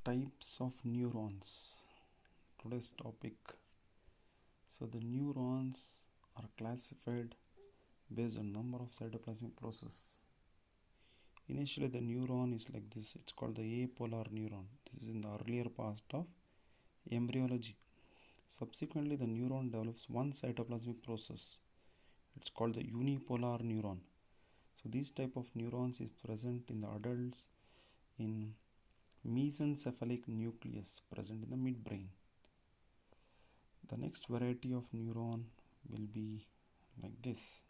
Types of neurons. Today's topic. So the neurons are classified based on number of cytoplasmic processes. Initially the neuron is like this. It's called the apolar neuron. This is in the earlier part of embryology. Subsequently the neuron develops one cytoplasmic process. It's called the unipolar neuron. So this type of neurons is present in the adults in mesencephalic nucleus present in the midbrain. The next variety of neuron will be like this.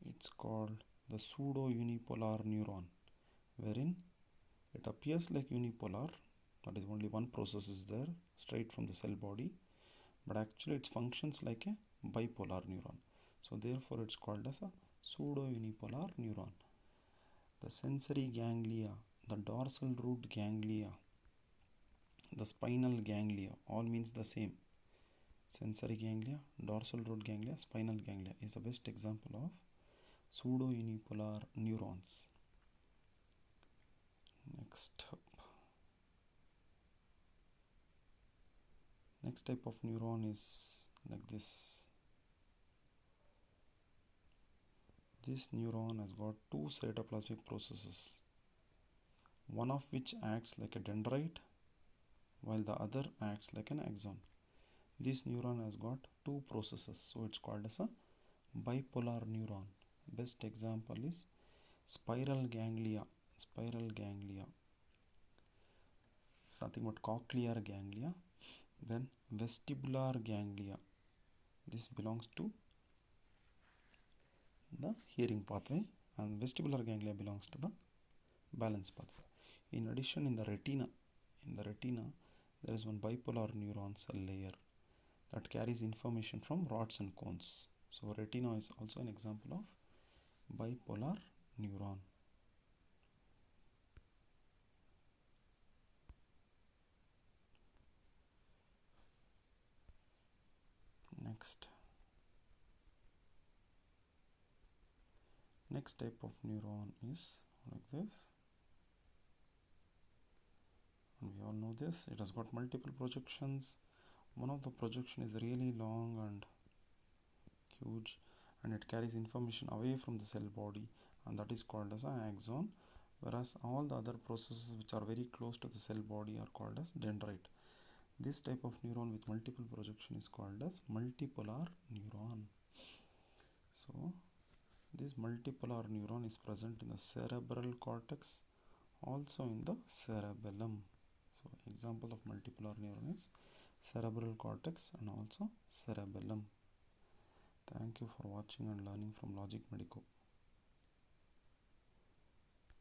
It's called the pseudounipolar neuron, wherein it appears like unipolar, that is only one process is there straight from the cell body, but actually it functions like a bipolar neuron. So therefore it's called as a pseudounipolar neuron. The sensory ganglia, the dorsal root ganglia, the spinal ganglia, all means the same. Sensory ganglia, dorsal root ganglia, spinal ganglia is the best example of pseudounipolar neurons. Next type of neuron is like this. This neuron has got two cytoplasmic processes, one of which acts like a dendrite while the other acts like an axon. This neuron has got two processes, so it's called as a bipolar neuron. Best example is spiral ganglia. Something about cochlear ganglia. Then vestibular ganglia. This belongs to the hearing pathway, and vestibular ganglia belongs to the balance pathway. In addition, in the retina there is one bipolar neuron cell layer that carries information from rods and cones. So retina is also an example of bipolar neuron. Next type of neuron is like this. And we all know this. It has got multiple projections. One of the projection is really long and huge, and it carries information away from the cell body, and that is called as an axon, whereas all the other processes which are very close to the cell body are called as dendrite. This type of neuron with multiple projection is called as multipolar neuron. So this multipolar neuron is present in the cerebral cortex, also in the cerebellum. So example of multipolar neuron is cerebral cortex and also cerebellum. Thank you for watching and learning from Logic Medico.